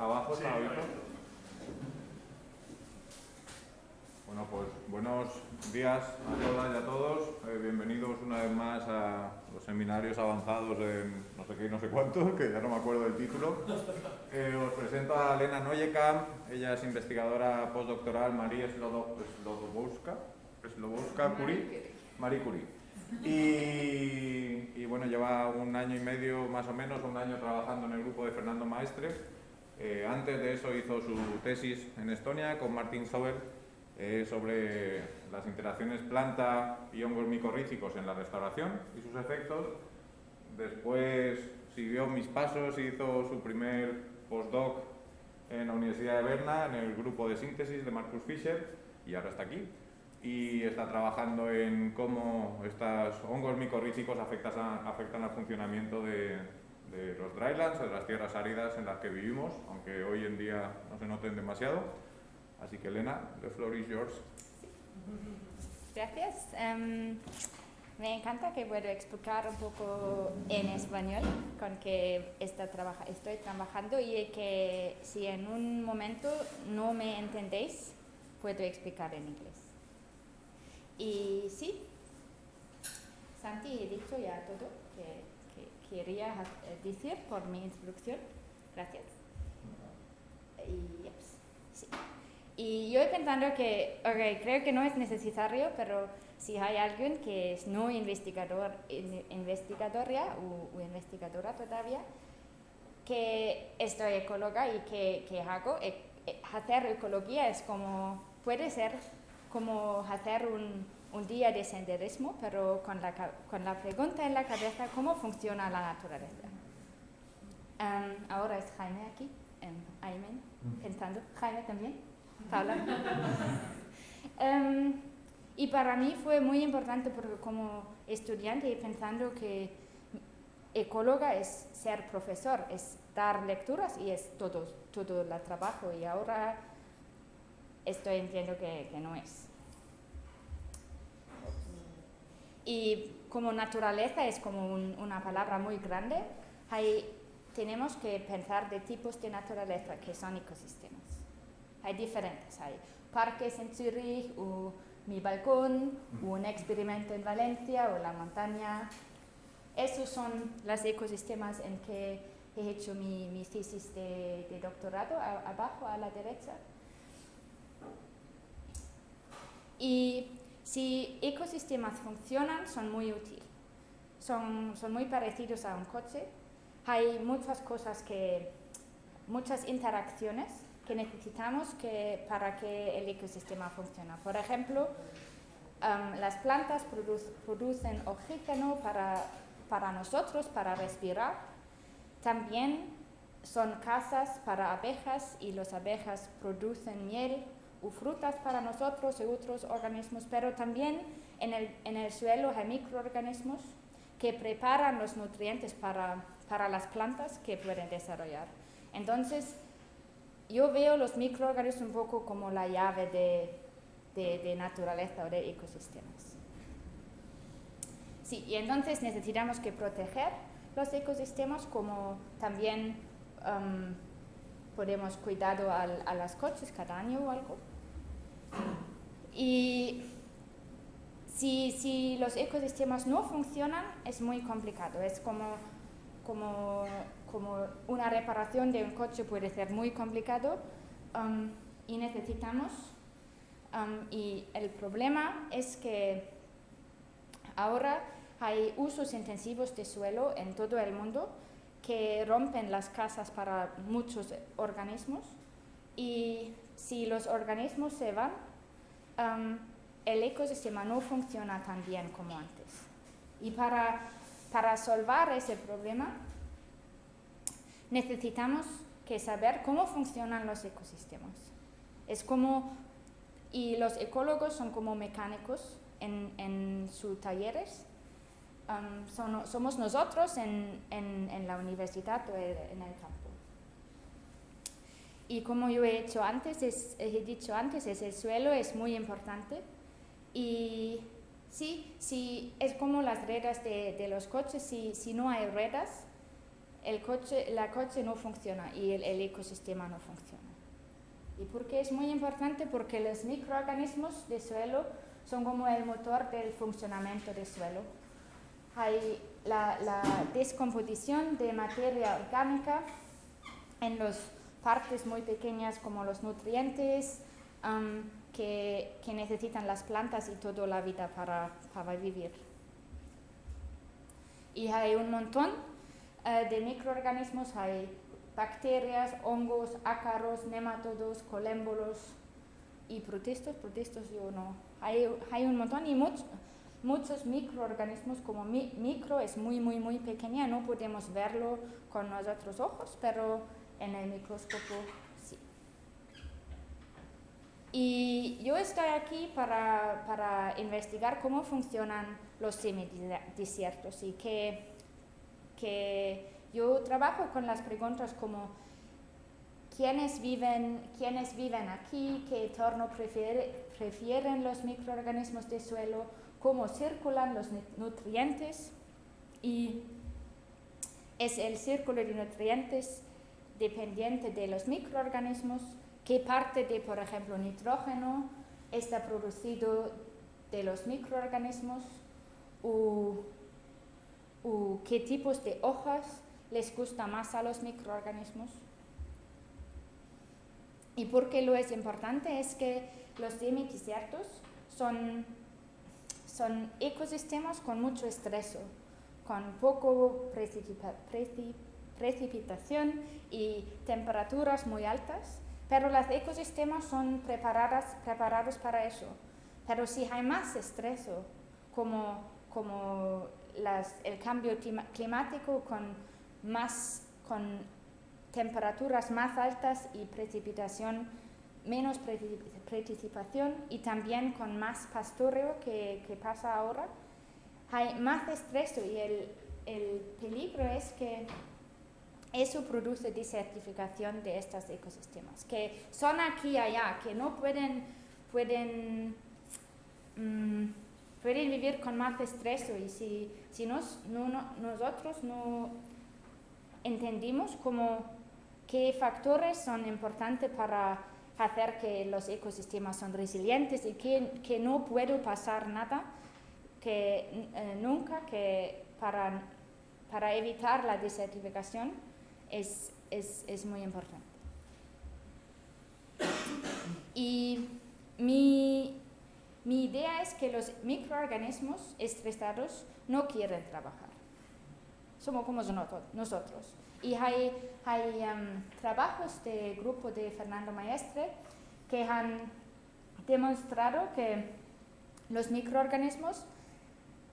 ¿Abajo está abierto? Bueno, pues buenos días a todas y a todos. Bienvenidos una vez más a los seminarios avanzados en no sé qué y no sé cuánto, que ya no me acuerdo del título. Os presento a Lena Noyekamp. Ella es investigadora postdoctoral Marie Marie Curie. Y bueno, lleva un año y medio más o menos, un año trabajando en el grupo de Fernando Maestre. Antes de eso hizo su tesis en Estonia con Martin Zobel sobre las interacciones planta y hongos micorrízicos en la restauración y sus efectos. Después siguió mis pasos y hizo su primer postdoc en la Universidad de Berna, en el grupo de síntesis de Marcus Fischer, y ahora está aquí. Y está trabajando en cómo estos hongos micorrízicos afectan al funcionamiento de los drylands, de las tierras áridas en las que vivimos, aunque hoy en día no se noten demasiado. Así que, Elena, the floor is yours. Gracias. Me encanta que puedo explicar un poco en español con que estoy trabajando y que si en un momento no me entendéis, puedo explicar en inglés. Y sí, Santi, he dicho ya todo que quería decir por mi introducción. Gracias. Sí. Y yo pensando que, creo que no es necesario, pero si hay alguien que es no investigadora o investigadora todavía, que estoy ecóloga y que hago, hacer ecología es como, puede ser como hacer un día de senderismo, pero con la pregunta en la cabeza, ¿cómo funciona la naturaleza? Ahora es Jaime aquí, Aymen, pensando, Jaime también, Paula. Y para mí fue muy importante porque como estudiante pensando que ecóloga es ser profesor, es dar lecturas y es todo el trabajo, y ahora estoy entiendo que no es. Y como naturaleza es como una palabra muy grande, tenemos que pensar de tipos de naturaleza que son ecosistemas. Hay diferentes, hay parques en Zurich, o mi balcón, o un experimento en Valencia, o la montaña. Esos son los ecosistemas en que he hecho mi tesis de doctorado, abajo a la derecha. Y si ecosistemas funcionan, son muy útiles. Son muy parecidos a un coche. Hay muchas cosas muchas interacciones que necesitamos para que el ecosistema funcione. Por ejemplo, las plantas producen oxígeno para nosotros, para respirar. También son casas para abejas y las abejas producen miel o frutas para nosotros y otros organismos, pero también en el suelo hay microorganismos que preparan los nutrientes para las plantas que pueden desarrollar. Entonces, yo veo los microorganismos un poco como la llave de naturaleza o de ecosistemas. Sí, y entonces necesitamos que proteger los ecosistemas, como también podemos cuidar a los coches cada año o algo. Y si los ecosistemas no funcionan, es muy complicado. Es como una reparación de un coche puede ser muy complicado, y necesitamos, y el problema es que ahora hay usos intensivos de suelo en todo el mundo que rompen las casas para muchos organismos, y si los organismos se van, el ecosistema no funciona tan bien como antes. Y para solvar ese problema necesitamos que saber cómo funcionan los ecosistemas. Y los ecólogos son como mecánicos en sus talleres. Somos nosotros en la universidad o en el campo. Y como yo he dicho antes, el suelo es muy importante, y Sí, es como las ruedas de los coches. Si no hay ruedas, la coche no funciona y el ecosistema no funciona. ¿Y por qué es muy importante? Porque los microorganismos de suelo son como el motor del funcionamiento del suelo. Hay la descomposición de materia orgánica en las partes muy pequeñas como los nutrientes que necesitan las plantas y toda la vida para vivir. Y hay un montón de microorganismos, hay bacterias, hongos, ácaros, nemátodos, colémbolos y protistos yo no. Hay un montón y muchos microorganismos, como micro es muy pequeña, no podemos verlo con nuestros ojos, pero en el microscopio sí. Y yo estoy aquí para investigar cómo funcionan los semidesiertos y que yo trabajo con las preguntas como ¿quiénes viven aquí? ¿Qué entorno prefieren los microorganismos de suelo? ¿Cómo circulan los nutrientes? Y es el círculo de nutrientes dependiente de los microorganismos. ¿Qué parte de, por ejemplo, nitrógeno está producido de los microorganismos? ¿O qué tipos de hojas les gusta más a los microorganismos? Y por qué lo es importante es que los semidesiertos son ecosistemas con mucho estrés, con poco precipitación y temperaturas muy altas, pero los ecosistemas son preparados para eso. Pero si hay más estrés, como el cambio climático con temperaturas más altas y menos precipitación y también con más pastoreo que pasa ahora, hay más estrés y el peligro es que eso produce desertificación de estos ecosistemas, que son aquí y allá, que no pueden vivir con más estrés y si nosotros no entendimos qué factores son importantes para hacer que los ecosistemas son resilientes y que no puede pasar nada nunca que para evitar la desertificación es muy importante. Y mi idea es que los microorganismos estresados no quieren trabajar. Somos como nosotros. Y hay trabajos del grupo de Fernando Maestre que han demostrado que los microorganismos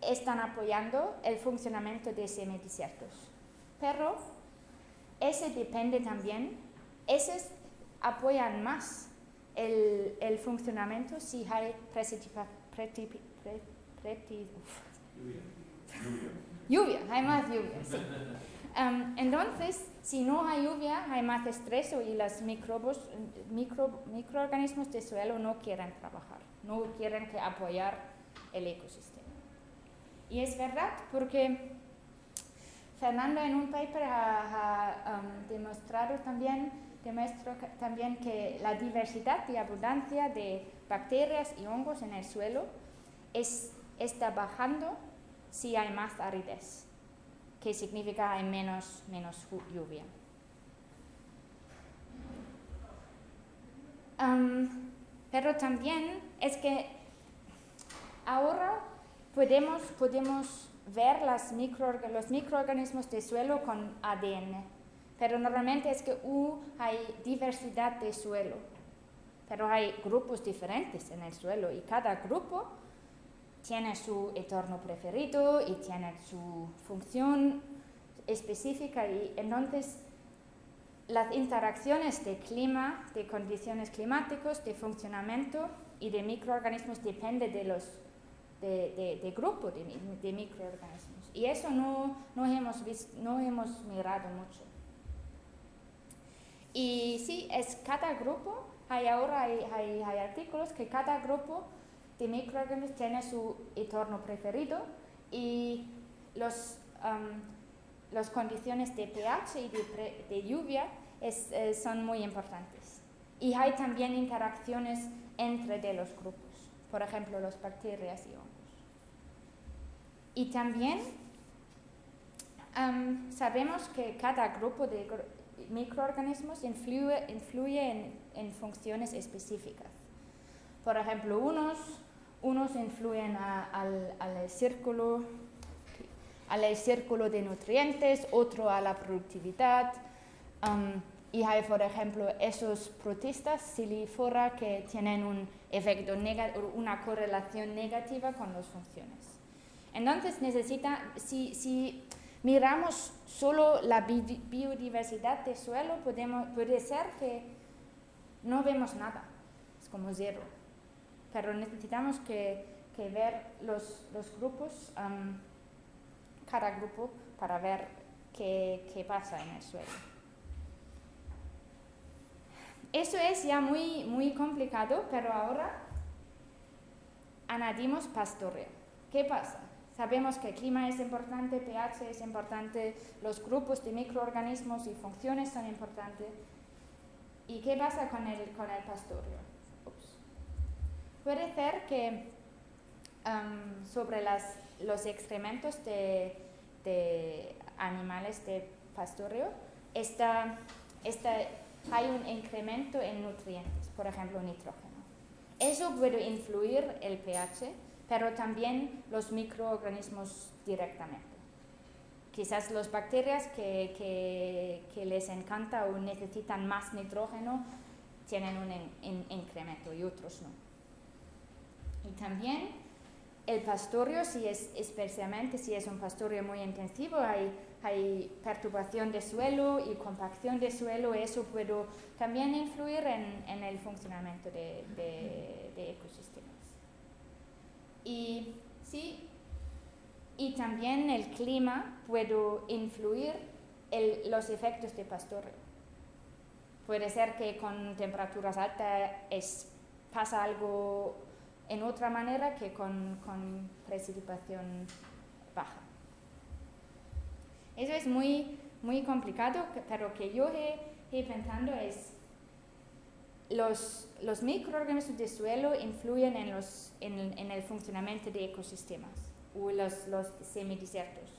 están apoyando el funcionamiento de semidesiertos. Pero ese depende también, esos apoyan más el funcionamiento si hay lluvia, hay más lluvia, sí. Entonces, si no hay lluvia, hay más estrés y los microorganismos de suelo no quieren trabajar, no quieren apoyar el ecosistema. Y es verdad porque Fernando en un paper ha demostrado también que la diversidad y abundancia de bacterias y hongos en el suelo está bajando si hay más aridez, que significa hay menos lluvia. Pero también es que ahora podemos ver los microorganismos de suelo con ADN, pero normalmente es que hay diversidad de suelo, pero hay grupos diferentes en el suelo y cada grupo tiene su entorno preferido y tiene su función específica y entonces las interacciones de clima, de condiciones climáticas, de funcionamiento y de microorganismos dependen de grupos de microorganismos y eso no hemos mirado mucho. Y sí, es cada grupo, hay artículos que cada grupo de microorganismos tiene su entorno preferido y las condiciones de pH y de lluvia son muy importantes. Y hay también interacciones entre de los grupos, por ejemplo, las bacterias y hongos. Y también sabemos que cada grupo de microorganismos influye en funciones específicas. Por ejemplo, unos influyen al círculo de nutrientes, otro a la productividad. Y hay, por ejemplo, esos protistas silifora que tienen un efecto una correlación negativa con las funciones. Entonces, si miramos solo la biodiversidad del suelo, puede ser que no vemos nada, es como cero. Pero necesitamos que ver los grupos, cada grupo, para ver qué pasa en el suelo. Eso es ya muy complicado, pero ahora añadimos pastoreo. ¿Qué pasa? Sabemos que el clima es importante, pH es importante, los grupos de microorganismos y funciones son importantes. ¿Y qué pasa con el pastoreo? Puede ser que sobre los excrementos de animales de pastoreo hay un incremento en nutrientes, por ejemplo nitrógeno. Eso puede influir el pH, pero también los microorganismos directamente. Quizás las bacterias que les encanta o necesitan más nitrógeno tienen un incremento y otros no. Y también el pastoreo, especialmente si es un pastoreo muy intensivo, hay perturbación de suelo y compacción de suelo, eso puede también influir en el funcionamiento de ecosistemas. Y también el clima puede influir los efectos de pastoreo. Puede ser que con temperaturas altas pasa algo en otra manera que con precipitación baja. Eso es muy complicado, pero que yo he pensado es los microorganismos de suelo influyen en el funcionamiento de ecosistemas o los semidesiertos.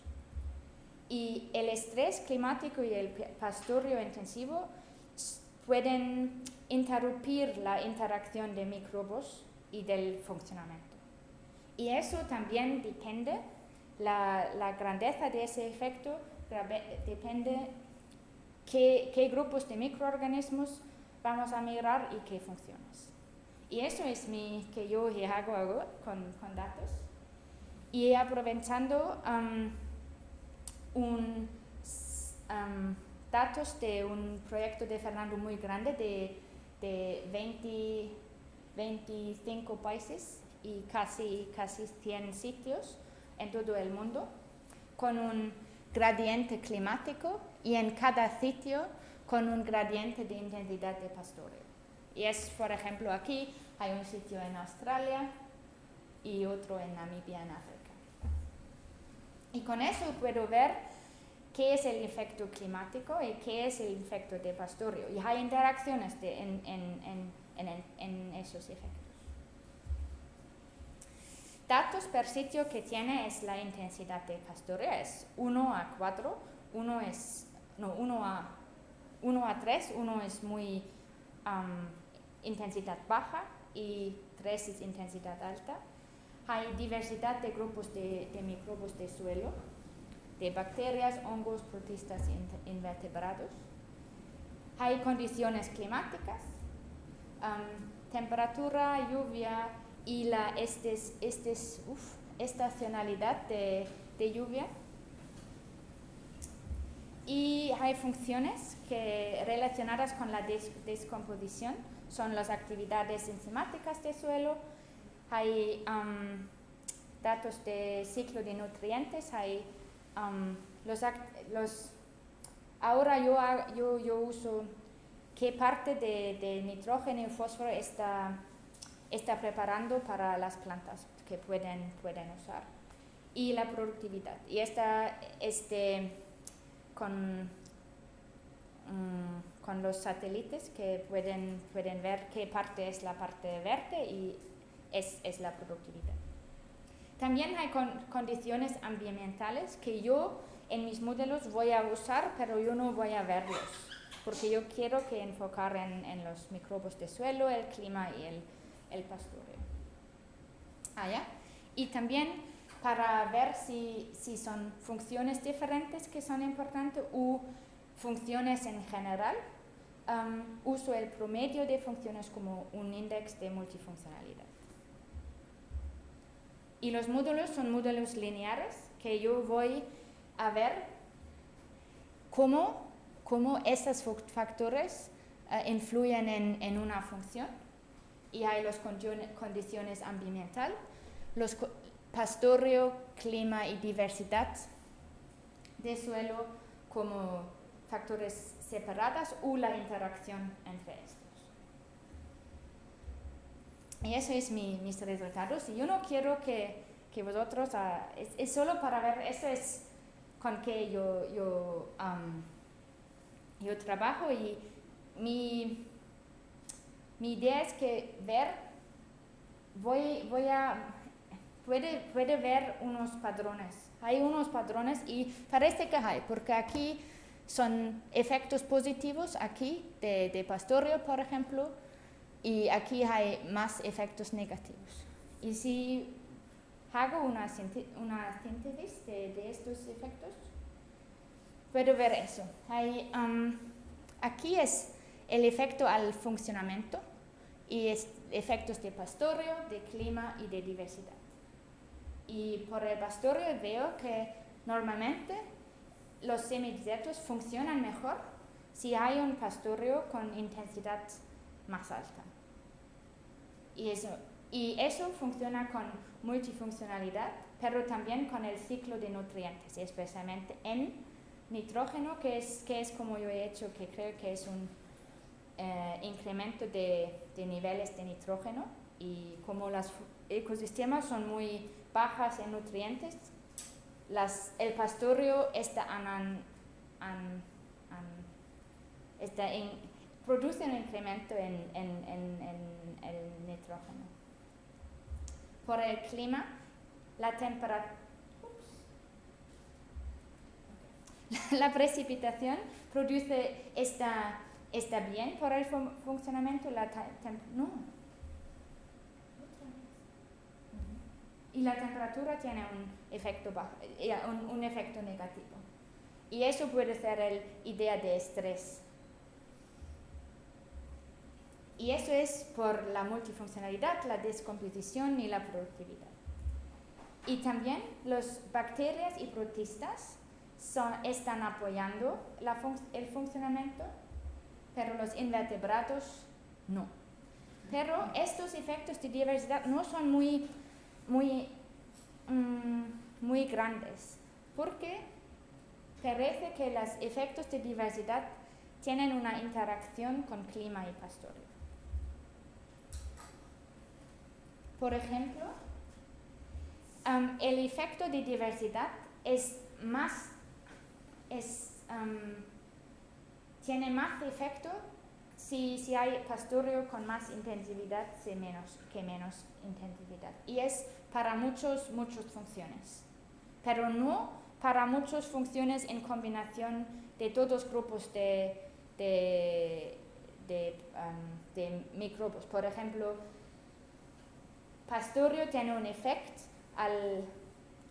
Y el estrés climático y el pastoreo intensivo pueden interrumpir la interacción de microbios y del funcionamiento. Y eso también depende, la grandeza de ese efecto depende qué grupos de microorganismos vamos a mirar y qué funciones. Y eso es que yo hago con datos. Y aprovechando datos de un proyecto de Fernando muy grande de 25 países y casi 100 sitios en todo el mundo, con un gradiente climático y en cada sitio con un gradiente de intensidad de pastoreo. Y por ejemplo, aquí hay un sitio en Australia y otro en Namibia, en África. Y con eso puedo ver qué es el efecto climático y qué es el efecto de pastoreo. Y hay interacciones en esos efectos. Datos per sitio que tiene es la intensidad de pastoreo, es 1 a 4, 1 a 3, 1 es muy intensidad baja y 3 es intensidad alta. Hay diversidad de grupos de microbios de suelo, de bacterias, hongos, protistas e invertebrados. Hay condiciones climáticas, temperatura, lluvia y la estacionalidad de lluvia. Y hay funciones relacionadas con la descomposición, son las actividades enzimáticas del suelo, hay datos de ciclo de nutrientes, hay ahora yo uso qué parte de nitrógeno y fósforo está está preparando para las plantas que pueden usar. Y la productividad. Y con los satélites que pueden ver qué parte es la parte verde y es la productividad. También hay condiciones ambientales que yo en mis modelos voy a usar, pero yo no voy a verlos, porque yo quiero que enfocar en los microbios de suelo, el clima y el pastoreo. ¿Ya? Y también para ver si son funciones diferentes que son importantes o funciones en general, uso el promedio de funciones como un índice de multifuncionalidad. Y los módulos son módulos lineares que yo voy a ver cómo esos factores influyen en una función. Y hay las condiciones ambientales, los pastoreo, clima y diversidad de suelo como factores separados o la interacción entre estos. Y eso es mis resultados. Y yo no quiero que vosotros, es solo para ver, eso es con que yo trabajo y mi idea es que puede ver unos patrones. Hay unos patrones y parece que hay, porque aquí son efectos positivos aquí de pastoreo, por ejemplo, y aquí hay más efectos negativos. Y si hago una síntesis de estos efectos, puedo ver eso. Aquí es el efecto al funcionamiento y efectos de pastoreo, de clima y de diversidad. Y por el pastoreo veo que normalmente los semidesiertos funcionan mejor si hay un pastoreo con intensidad más alta. Y eso funciona con multifuncionalidad, pero también con el ciclo de nutrientes, especialmente en nitrógeno, que es como yo he hecho, que creo que es un incremento de niveles de nitrógeno, y como los ecosistemas son muy bajas en nutrientes, el pastoreo produce un incremento en el nitrógeno. Por el clima, la precipitación está bien por el funcionamiento, y la temperatura tiene un efecto negativo. Y eso puede ser la idea de estrés. Y eso es por la multifuncionalidad, la descomposición y la productividad. Y también las bacterias y protistas están apoyando el funcionamiento, pero los invertebrados no. Pero estos efectos de diversidad no son muy grandes, porque parece que los efectos de diversidad tienen una interacción con clima y pastoreo. Por ejemplo, el efecto de diversidad tiene más efecto si hay pastoreo con más intensidad que menos intensidad. Y es para muchas funciones, pero no para muchas funciones en combinación de todos grupos de microbios. Por ejemplo, pastoreo tiene un efecto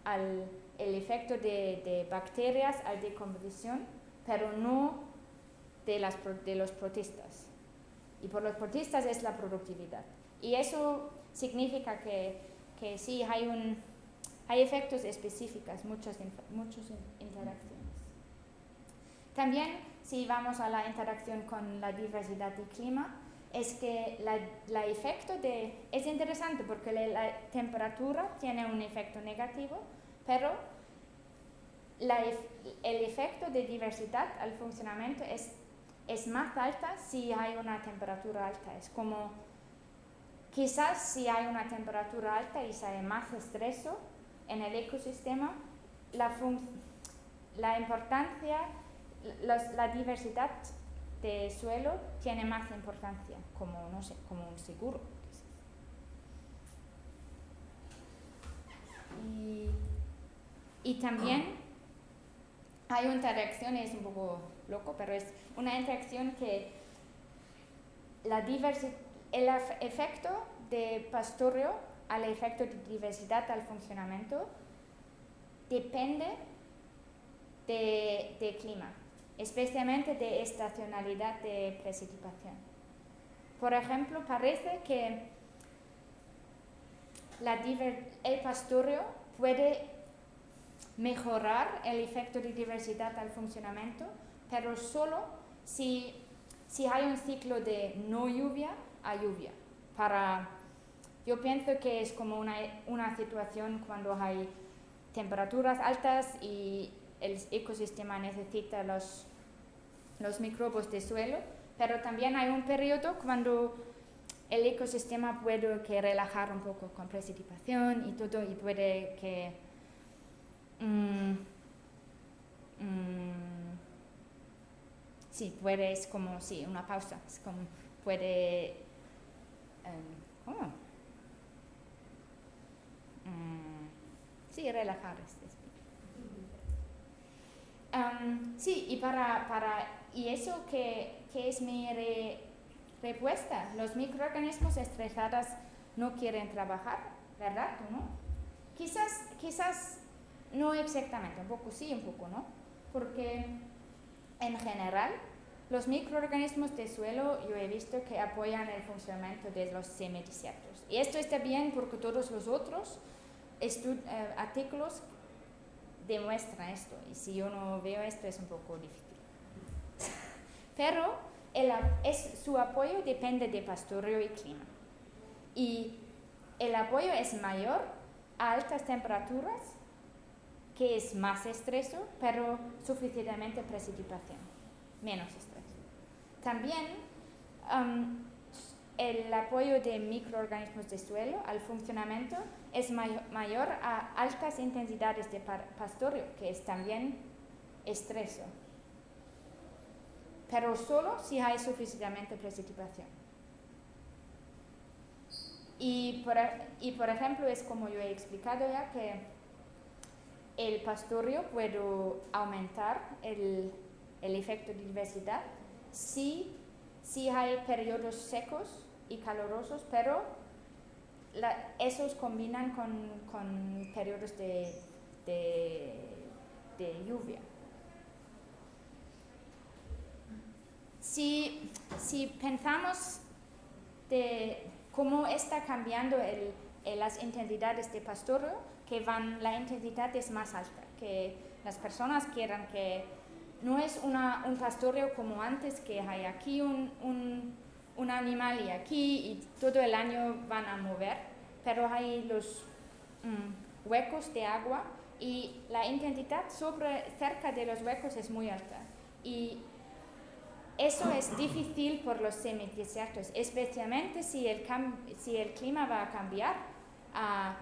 el efecto de bacterias a la decomposición, pero no de los protistas. Y por los protistas es la productividad. Y eso significa que sí hay efectos específicos, muchas interacciones. También, si vamos a la interacción con la diversidad y clima, es que el efecto es interesante porque la temperatura tiene un efecto negativo, pero el efecto de diversidad al funcionamiento es más alta si hay una temperatura alta. Es como quizás si hay una temperatura alta y si hay más estrés en el ecosistema, la importancia, la diversidad de suelo tiene más importancia, como, no sé, como un seguro. Y también hay una interacción, es un poco loco, pero es una interacción que el efecto de pastoreo al efecto de diversidad al funcionamiento depende de clima, especialmente de estacionalidad de precipitación. Por ejemplo, parece que el pastoreo puede mejorar el efecto de diversidad al funcionamiento, pero solo si hay un ciclo de no lluvia a lluvia. Yo pienso que es como una situación cuando hay temperaturas altas y el ecosistema necesita los microbios de suelo, pero también hay un periodo cuando el ecosistema puede relajar un poco con precipitación y todo, y puede que sí, puede, es como, sí, una pausa, es como, puede, sí, relajar. Sí, y eso que es mi respuesta. Los microorganismos estresados no quieren trabajar, ¿verdad? ¿No? Quizás no exactamente, un poco sí, un poco no, porque en general los microorganismos de suelo yo he visto que apoyan el funcionamiento de los semidesiertos. Y esto está bien porque todos los otros artículos demuestran esto, y si yo no veo esto es un poco difícil. Pero su apoyo depende de pastoreo y clima. Y el apoyo es mayor a altas temperaturas, que es más estreso, pero suficientemente precipitación, menos estrés. También el apoyo de microorganismos de suelo al funcionamiento es mayor a altas intensidades de pastoreo, que es también estreso, pero solo si hay suficientemente precipitación. Y por ejemplo, es como yo he explicado ya, que el pastoreo puede aumentar el efecto de diversidad si hay periodos secos y calurosos, pero esos combinan con periodos de lluvia. Si pensamos de cómo está cambiando las intensidades de pastoreo, la intensidad es más alta, que las personas quieran que no es un pastoreo como antes, que hay aquí un animal y aquí y todo el año van a mover, pero hay los huecos de agua y la intensidad cerca de los huecos es muy alta. Y eso es difícil por los semidesiertos, especialmente si el clima va a cambiar a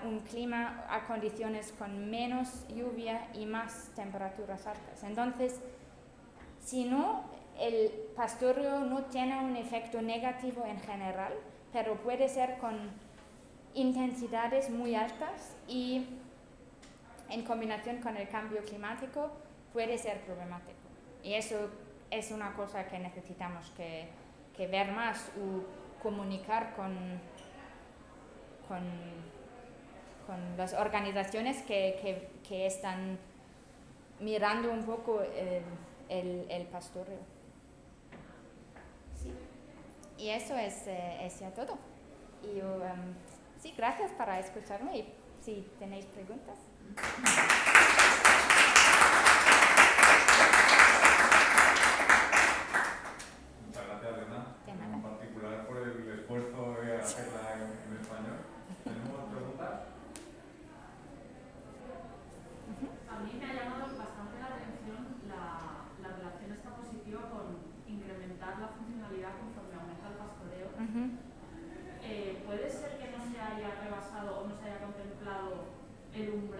un clima, a condiciones con menos lluvia y más temperaturas altas. Entonces, si no, el pastoreo no tiene un efecto negativo en general, pero puede ser con intensidades muy altas y en combinación con el cambio climático puede ser problemático. Y eso es una cosa que necesitamos que ver más o comunicar con las organizaciones que están mirando un poco el pastoreo. Sí. Y eso es ya todo. Y yo, sí, gracias por escucharme y si tenéis preguntas. Muchas gracias, Elena. De nada. En particular por el esfuerzo de hacerla en español. ¿Tenemos preguntas? A mí me ha llamado bastante la atención la relación esta positiva con incrementar la funcionalidad conforme aumenta el pastoreo.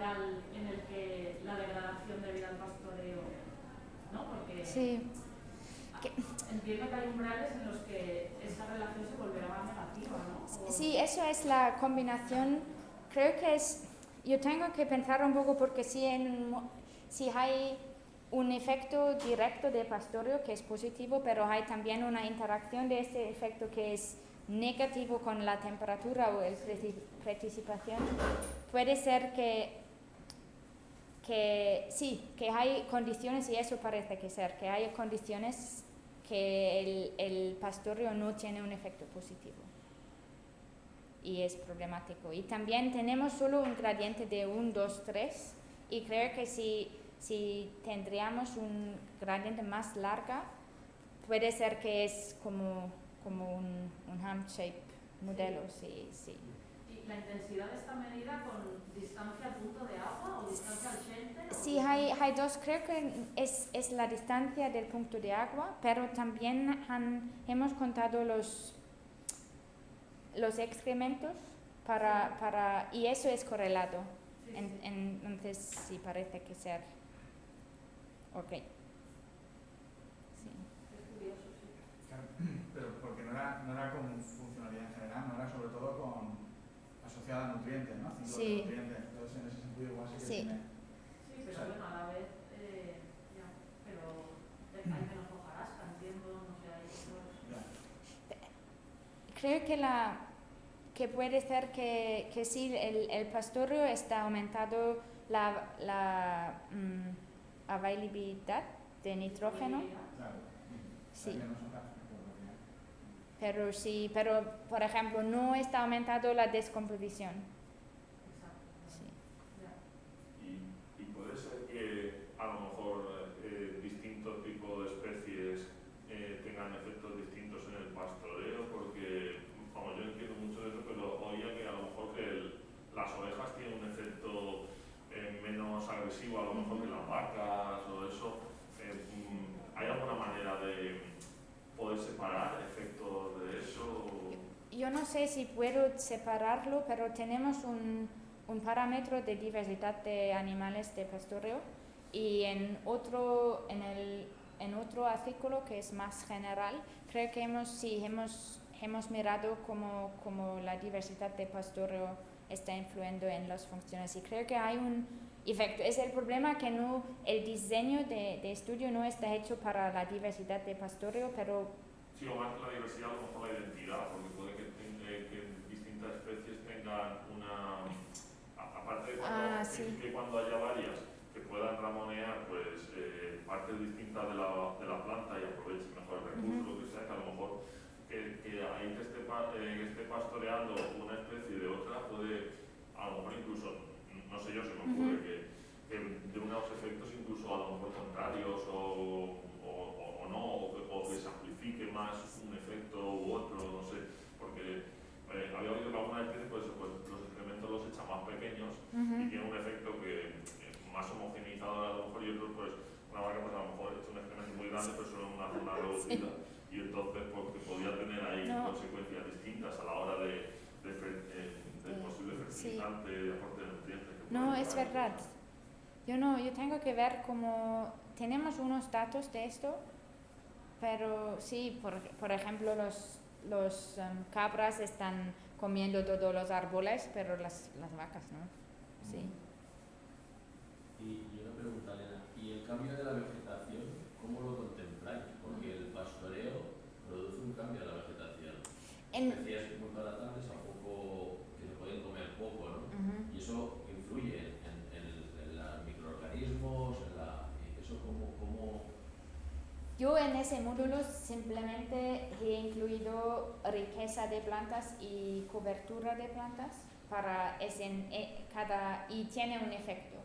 umbral en el que la degradación debido al pastoreo, ¿no? Porque Sí. entiendo que hay umbrales en los que esa relación se volverá más negativa, ¿no? Sí, eso es la combinación. Creo que yo tengo que pensar un poco porque si hay un efecto directo de pastoreo que es positivo, pero hay también una interacción de este efecto que es negativo con la temperatura o la precipitación, puede ser que sí, que hay condiciones, y eso parece que ser, que hay condiciones que el pastoreo no tiene un efecto positivo y es problemático. Y también tenemos solo un gradiente de 1, 2, 3 y creo que si tendríamos un gradiente más larga, puede ser que es como un hand-shape modelo, sí. ¿Y la intensidad está medida con distancia al punto de agua o distancia al shelter? Sí, hay dos, creo que es la distancia del punto de agua, pero también hemos contado los excrementos y eso es correlado. Sí, Entonces sí parece que ser ok. Sí. Es curioso, sí. Claro, pero porque no era con funcionalidad en general, no era sobre todo asociada a nutrientes, ¿no? Ciclos Sí. de nutrientes. Entonces en ese sentido igual sí que Sí. tiene. Sí, pero bueno, a la vez, ya, pero hay menos hojarasca, entiendo, no sé, hay otros. Ya. Creo que puede ser que sí, el pastoreo está aumentando la availabilidad de nitrógeno. Claro. Sí. Hay menos hojas, Pero sí, pero por ejemplo no está aumentando la descomposición. Exacto. Sí. Ya. Y puede ser que a lo mejor distintos tipos de especies tengan efectos distintos en el pastoreo, porque vamos, yo entiendo mucho de eso, pero oía que a lo mejor que las ovejas tienen un efecto menos agresivo a lo mejor que las vacas o eso. ¿Hay alguna manera de poder separar efectos de eso? Yo no sé si puedo separarlo, pero tenemos un parámetro de diversidad de animales de pastoreo y en otro artículo que es más general, creo que hemos mirado cómo la diversidad de pastoreo está influyendo en las funciones y creo que hay un efecto. Es el problema que el diseño de estudio no está hecho para la diversidad de pastoreo, pero Sí, o más que la diversidad, a lo mejor la identidad, porque puede que distintas especies tengan una... Aparte de que cuando haya varias que puedan ramonear pues partes distintas de la planta y aprovechen mejor el recurso, lo que sea, que a lo mejor que ahí que esté pastoreando una especie de otra puede, a lo mejor incluso, no sé yo, se me ocurre que de unos efectos incluso a lo mejor contrarios o no, o que se amplifique más un efecto u otro, no sé, porque había oído que algunas especies pues los excrementos los echan más pequeños y tienen un efecto que más homogeneizador a lo mejor, y otros pues una vaca pues a lo mejor echa un excremento muy grande pero solo en una zona reducida y entonces pues que podía tener ahí consecuencias distintas a la hora de posible fertilizante, de aporte de nutrientes. no, es verdad. Yo tengo que ver cómo tenemos unos datos de esto, pero sí, por ejemplo, los cabras están comiendo todos los árboles, pero las vacas no. Sí. Y una pregunta, Elena, ¿y el cambio de la vegetación, cómo lo contempláis? Porque el pastoreo produce un cambio de la vegetación. Especies muy palatables a poco, que se pueden comer poco, ¿no? Y eso influye en los microorganismos, y eso cómo... Yo en ese módulo simplemente he incluido riqueza de plantas y cobertura de plantas y tiene un efecto,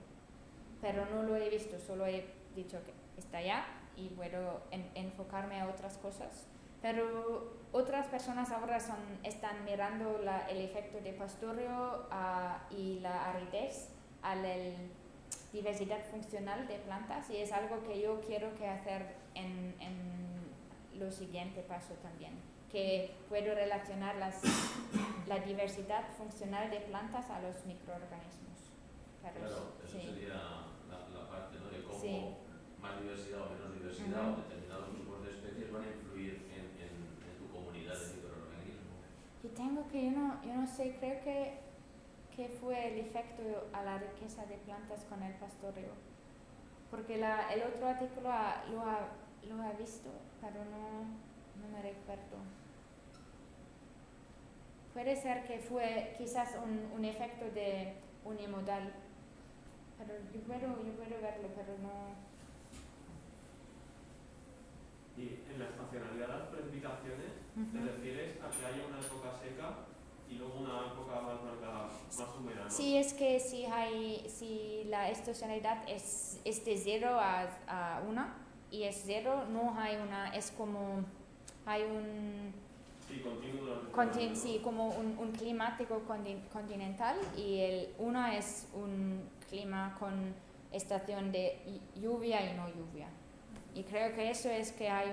pero no lo he visto, solo he dicho que está allá y puedo enfocarme a otras cosas. Pero otras personas ahora están mirando el efecto de pastoreo y la aridez a la diversidad funcional de plantas y es algo que yo quiero hacer en lo siguiente paso también, que puedo relacionar la diversidad funcional de plantas a los microorganismos. pero claro, eso sí. sería la parte, ¿no? De cómo Sí. más diversidad o menos diversidad o determinados grupos de especies van a influir en tu comunidad de microorganismos. Y yo no sé, creo que fue el efecto a la riqueza de plantas con el pastoreo. Porque el otro artículo lo ha visto, pero no me recuerdo. Puede ser que fue quizás un efecto de unimodal, pero yo puedo verlo, pero no. Y en la estacionalidad de las precipitaciones, ¿te refieres a que haya una época seca y luego una época más marcada, más húmeda, ¿no? Sí, es que si la estacionalidad es de 0 a 1 y es 0, no hay es como, hay un... Sí, continuo durante todo, sí, como un climático continental, y el 1 es un clima con estación de lluvia y no lluvia. Y creo que eso es que hay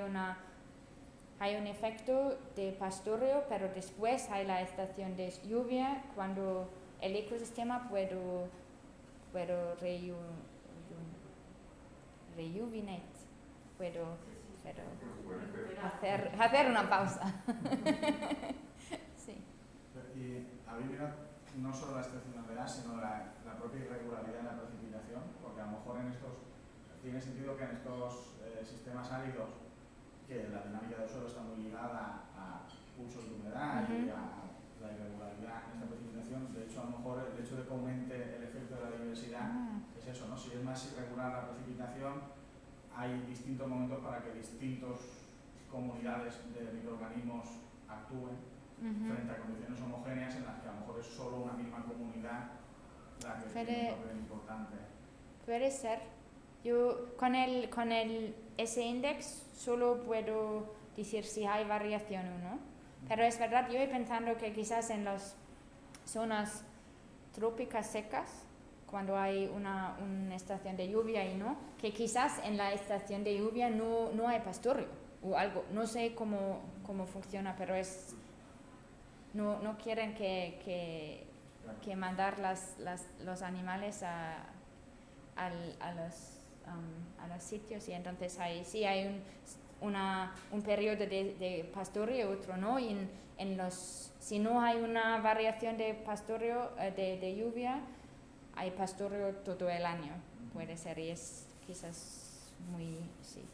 un efecto de pastoreo, pero después hay la estación de lluvia cuando el ecosistema puede rejuvenate, puedo hacer una pausa. Sí. Y habéis mirado no solo la estacionalidad, sino la propia irregularidad en la precipitación, porque a lo mejor tiene sentido que en estos sistemas áridos, que la dinámica del suelo está muy ligada a pulsos de humedad y a la irregularidad en esta precipitación. De hecho, a lo mejor el hecho de que aumente el efecto de la diversidad es eso, ¿no? Si es más irregular la precipitación, hay distintos momentos para que distintas comunidades de microorganismos actúen frente a condiciones homogéneas en las que a lo mejor es solo una misma comunidad la que tiene un papel importante. Puede ser. Yo con ese index solo puedo decir si hay variación o no. Pero es verdad, yo he pensado que quizás en las zonas trópicas secas, cuando hay una estación de lluvia y no, que quizás en la estación de lluvia no hay pastoreo o algo. No sé cómo funciona, pero no quieren que mandar los animales a los sitios, y entonces hay un periodo de pastoreo y otro no, y si no hay una variación de pastoreo de lluvia, hay pastoreo todo el año, puede ser, y es quizás muy difícil,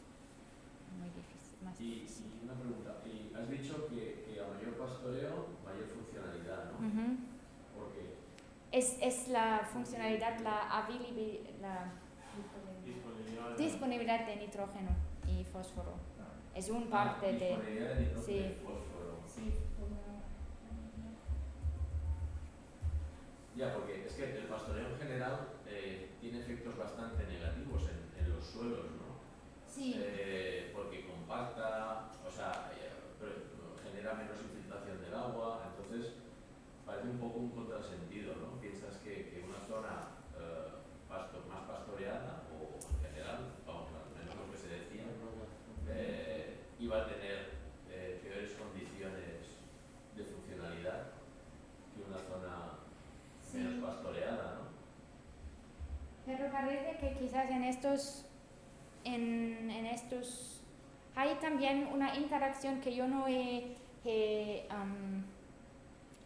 más difícil. Y una pregunta, has dicho que a mayor pastoreo, mayor funcionalidad, ¿no? ¿Por qué? Es la funcionalidad, la disponibilidad de nitrógeno y fósforo. Es un parte de... Disponibilidad de nitrógeno y fósforo. Sí, Ya, porque es que el pastoreo en general tiene efectos bastante negativos en los suelos, ¿no? Sí. Porque compacta, o sea, genera menos infiltración del agua, entonces parece un poco un contrasentido, ¿no? Piensas que una zona más pastoreada, o en general, vamos, al menos lo que se decía, iba a tener peores condiciones de funcionalidad que una zona menos pastoreada, ¿no? Pero parece que quizás en estos hay también una interacción que yo no he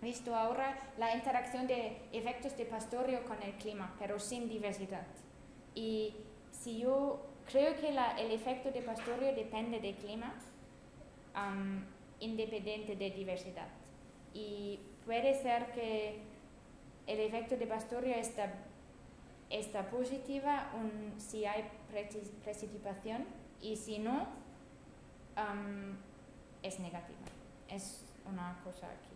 visto ahora, la interacción de efectos de pastoreo con el clima, pero sin diversidad. Y si yo creo que el efecto de pastoreo depende del clima, independiente de diversidad. Y puede ser que el efecto de pastoreo está positiva si hay precipitación, y si no, es negativa. Es una cosa aquí.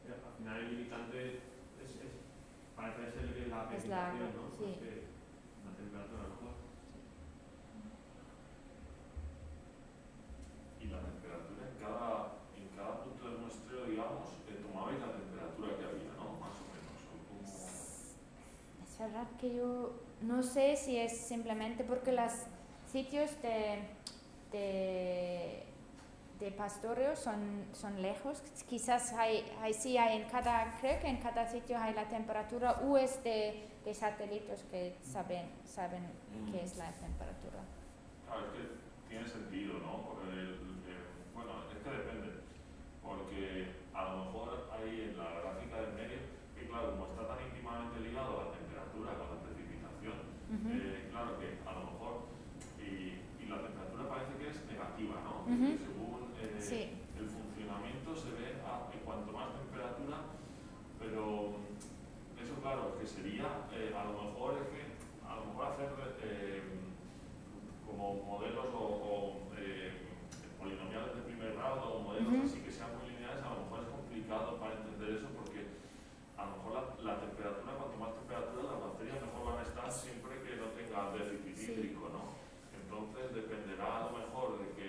Al final el limitante parece ser que la precipitación, ¿no? Sí. Más que la temperatura mejor. Y la temperatura en cada punto del muestreo, digamos, tomabais la temperatura que había, ¿no? Más o menos. Es verdad que yo no sé si es simplemente porque los sitios de de pastoreo son lejos. Quizás creo que en cada sitio hay la temperatura o es de satélites que saben qué es la temperatura. Claro, es que tiene sentido, ¿no? Porque bueno, es que depende, porque a lo mejor ahí en la gráfica del medio, que claro, como está tan íntimamente ligado a la temperatura con la precipitación, claro que a lo mejor, y la temperatura parece que es negativa, ¿no? Que según el funcionamiento se ve en cuanto más temperatura, pero eso claro, que sería, a lo mejor hacer como modelos o polinomiales de primer grado o modelos así que sean muy lineales, a lo mejor es complicado para entender eso porque a lo mejor la temperatura, cuanto más temperatura, las bacterias mejor van a estar siempre que no tengan déficit hídrico, ¿no? Entonces dependerá a lo mejor de que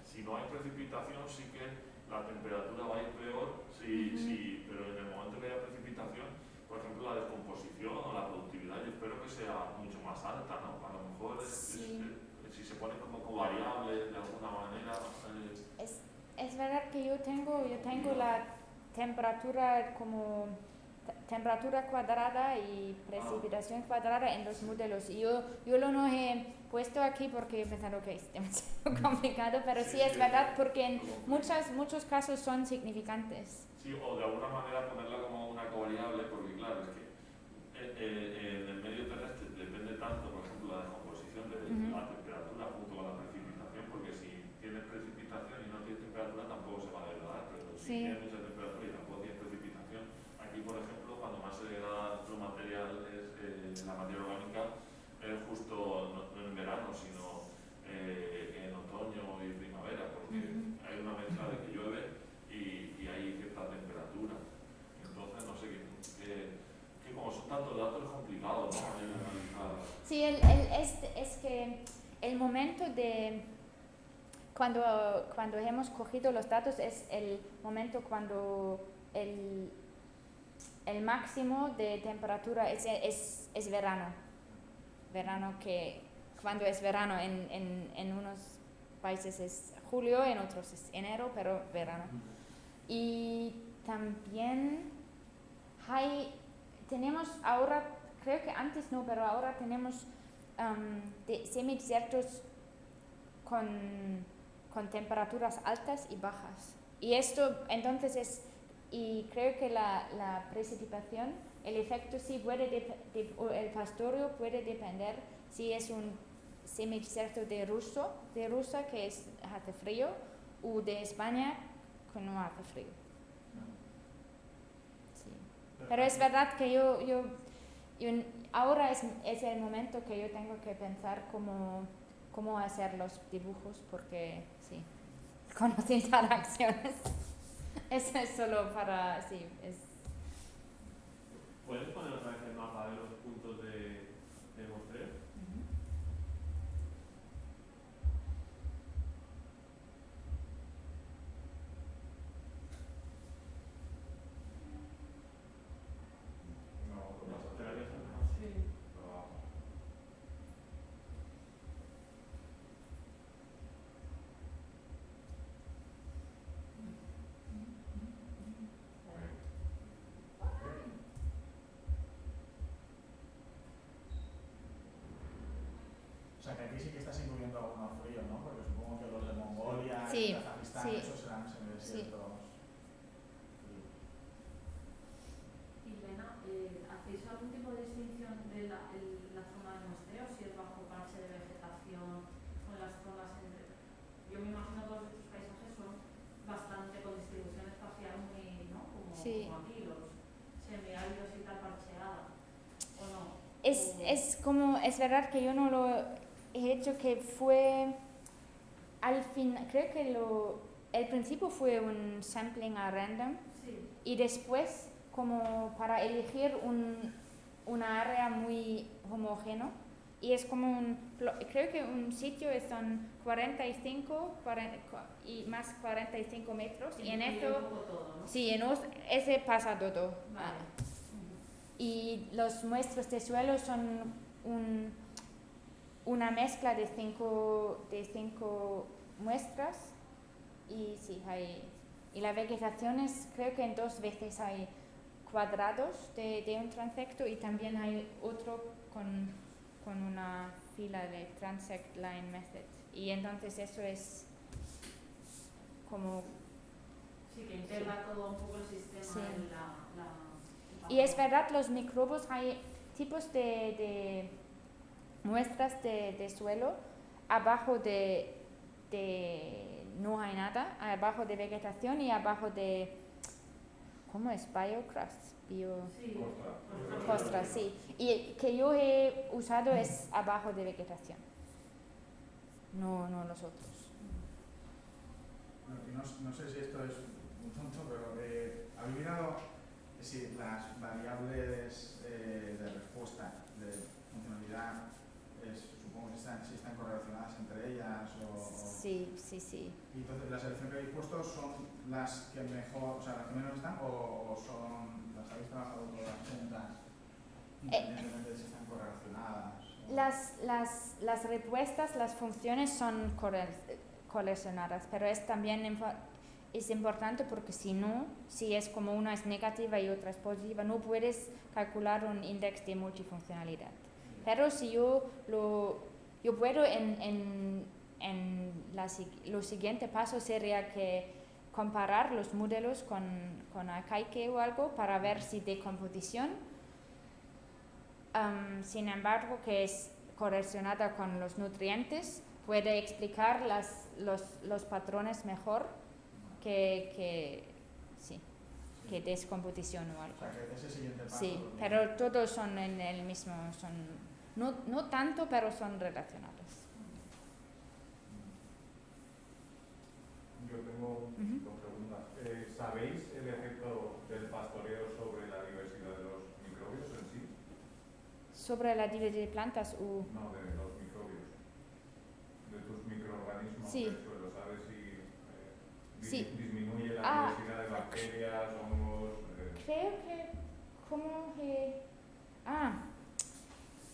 si no hay precipitación sí que la temperatura va a ir peor, pero en el momento que haya precipitación, por ejemplo, la descomposición o la productividad, yo espero que sea mucho más alta, ¿no? A lo mejor si se pone como covariable de alguna manera. Es verdad que yo tengo la temperatura como temperatura cuadrada y precipitación cuadrada en los modelos. Y yo lo no he puesto aquí porque he pensado que es demasiado complicado, pero sí es verdad porque en muchos casos son significantes. Sí, o de alguna manera ponerla como una covariable, porque claro, es que en el medio terrestre depende tanto, por ejemplo, la descomposición de la temperatura junto con la precipitación, porque si tienes precipitación y no tienes temperatura tampoco se va a degradar, pero si tienes mucha temperatura y tampoco tienes precipitación, aquí por ejemplo, cuando más se degrada los materiales, la materia orgánica, es justo no en verano, sino en otoño y primavera, porque hay una mezcla de que llueve y hay cierta temperatura. Entonces, no sé, que como son tantos datos es complicado, ¿no? Sí, es que el momento de cuando hemos cogido los datos es el momento cuando el máximo de temperatura es verano. Verano que cuando es verano en unos países es julio, en otros es enero, pero verano. Y también tenemos ahora, creo que antes no, pero ahora tenemos semidesiertos con temperaturas altas y bajas. Y esto entonces y creo que la precipitación, el efecto sí puede, el pastoreo puede depender si es un semidesierto de Rusia que hace frío, o de España que no hace frío. Sí. Pero es verdad que yo ahora es el momento que yo tengo que pensar cómo hacer los dibujos, porque sí, con las interacciones. Eso es solo para, sí, ¿Puedes poner otra vez el mapa de los puntos de muestreo? O sea que aquí sí que estás incluyendo algunos fríos, ¿no? Porque supongo que los de Mongolia sí, y Kazajistán, esos serán semidesiertos. Y Lena, ¿hacéis algún tipo de distinción de la zona de muestreo? Si es bajo parche de vegetación o en las zonas entre... Yo me imagino que todos estos paisajes son bastante con distribución espacial muy, ¿no? Como aquí, los semiáridos y tal parcheada, ¿o no? Es verdad que yo no lo he hecho, que fue al fin, creo que el principio fue un sampling a random, y después como para elegir una área muy homogéneo, y es como creo que un sitio son 45 y más 45 metros, y en eso todo, ¿no? sí, en ese pasa todo. Vale. Y los muestros de suelo son una mezcla de cinco muestras, Y sí, y la vegetación es, creo que en 2 veces hay cuadrados de un transecto y también hay otro con una fila de transect line method. Y entonces eso es como... Sí, que integra todo un poco el sistema Sí. en la Y es verdad, los microbios, hay tipos de muestras de suelo abajo de no hay nada, abajo de vegetación y abajo de, ¿cómo es? Biocrust, Sí, costra, sí. Y que yo he usado es abajo de vegetación, no los otros. Bueno, y no sé si esto es un tonto, pero ¿habéis mirado si las variables de respuesta, de funcionalidad, supongo que si están correlacionadas entre ellas Sí. Y entonces, ¿la selección que habéis puesto son las que mejor, o sea, las que menos están o son, las habéis trabajado todas juntas, independientemente de si están correlacionadas? Las respuestas, las funciones son correlacionadas, pero es también es importante porque si es como una es negativa y otra es positiva, no puedes calcular un índice de multifuncionalidad. Pero si yo puedo lo siguiente paso sería que comparar los modelos con Archaic o algo para ver si de composición, sin embargo, que es correlacionada con los nutrientes, puede explicar los patrones mejor que descomposición o algo. O sea, que ese siguiente paso... Sí, pero todos son en el mismo, no tanto, pero son relacionados. Yo tengo 2 preguntas. ¿Sabéis el efecto del pastoreo sobre la diversidad de los microbios en sí? ¿Sobre la diversidad de plantas o...? No, de los microbios. De tus microorganismos Sí. del suelo. ¿Sabes si Sí. disminuye la diversidad de bacterias, hongos? Creo que como que...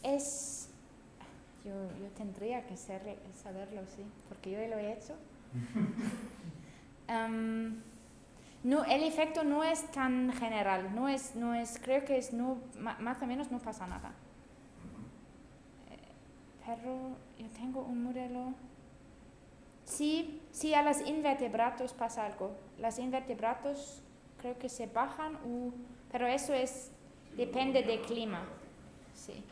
es... Yo tendría que saberlo, sí, porque yo lo he hecho. No, el efecto no es tan general, creo que más o menos no pasa nada. Pero yo tengo un modelo. Sí, a los invertebrados pasa algo. Los invertebrados creo que se bajan, pero eso depende del clima. Sí.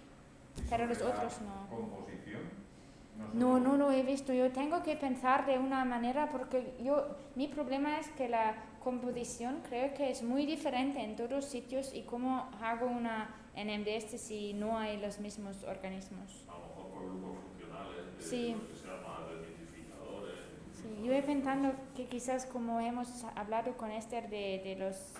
Pero los otros no. ¿Composición? No lo he visto. Yo tengo que pensar de una manera porque mi problema es que la composición creo que es muy diferente en todos sitios y cómo hago una NMDS si no hay los mismos organismos. A lo mejor por grupos funcionales, Sí. que sean más desmitificadores. Sí, yo he pensado que quizás como hemos hablado con Esther de los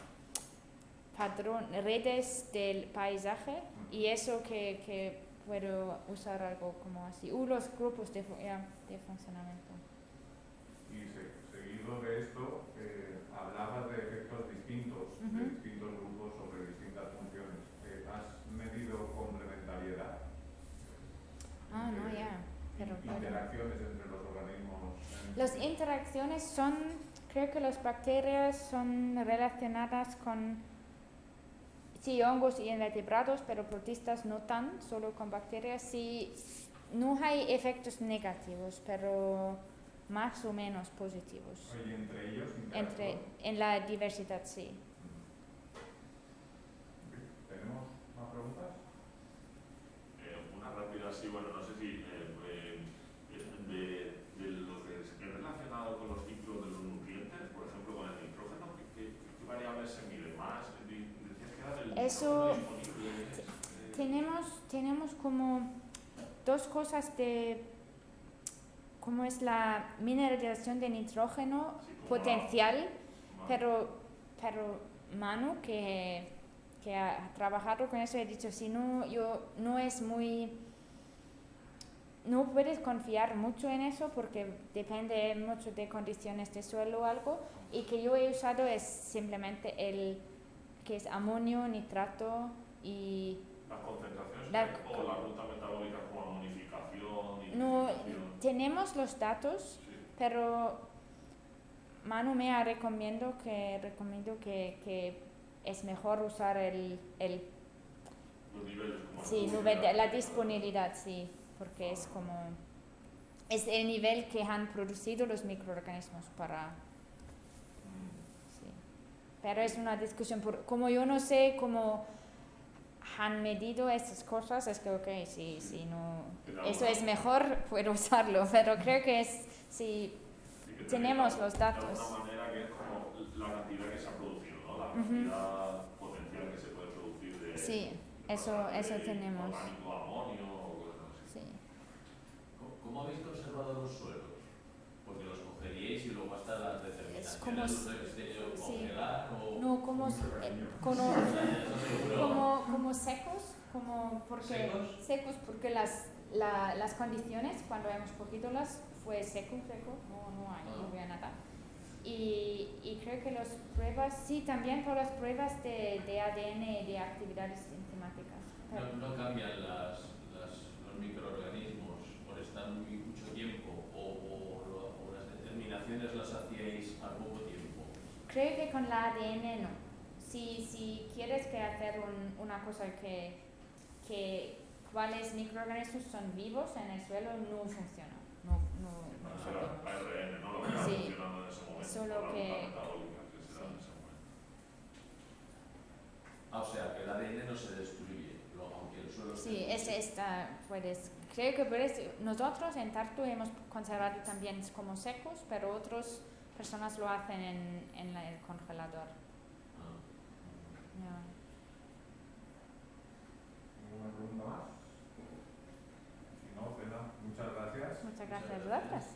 redes del paisaje y eso que puedo usar algo como así, los grupos de funcionamiento. Y seguido de esto, hablabas de efectos distintos, de distintos grupos sobre distintas funciones. ¿Has medido complementariedad? Pero interacciones entre los organismos. Las interacciones creo que las bacterias son relacionadas con hongos y invertebrados, pero protistas no tan, solo con bacterias. Sí, no hay efectos negativos, pero más o menos positivos. ¿Y entre ellos? En la diversidad, sí. ¿Tenemos más preguntas? Una rápida, sí, bueno, no sé si de lo que es relacionado con los ciclos de los nutrientes, por ejemplo, con el nitrógeno, ¿qué variables se miden más? Decías que era del Eso, disponible. tenemos como 2 cosas cómo es la mineralización de nitrógeno potencial, pero Manu, que ha trabajado con eso, he dicho, si no puedes confiar mucho en eso porque depende mucho de condiciones de suelo o algo, y que yo he usado es simplemente que es amonio, nitrato y... ¿Las concentraciones o la ruta metabólica como amonificación? No, tenemos los datos, Sí. pero Manu me ha recomiendo que es mejor usar los niveles, sí, la disponibilidad, sí, porque es como es el nivel que han producido los microorganismos para sí. Pero es una discusión como yo no sé cómo han medido estas cosas, es que ok, si no eso es mejor, puedo usarlo, pero creo que es si tenemos los datos. De alguna manera que es como la cantidad que se ha producido, ¿no? La cantidad potencial que se puede producir de... Sí, eso tenemos. Orgánico, amonio o cosas así. Sí. ¿Cómo habéis conservado los suelos? Porque los cogeríais y luego hasta las determinaciones como congelar o... No, como secos, secos porque las condiciones cuando hemos cogido fue seco, no había nada. Y creo que las pruebas, sí, también por las pruebas de ADN y de actividades enzimáticas. ¿No cambian los microorganismos por estar mucho tiempo o las determinaciones las hacíais a poco tiempo? Creo que con la ADN no. Si quieres que hacer una cosa que cuáles microorganismos son vivos en el suelo, no funciona. No sabemos. ARN, ¿no? Lo que está funcionando en ese momento. Solo que... se da en ese momento. O sea, que el ADN no se destruye, aunque el suelo sí, creo que por eso nosotros en Tartu hemos conservado también como secos, pero otras personas lo hacen en el congelador. ¿Alguna pregunta más? Si no, Fena, muchas gracias. Muchas gracias a vosotras.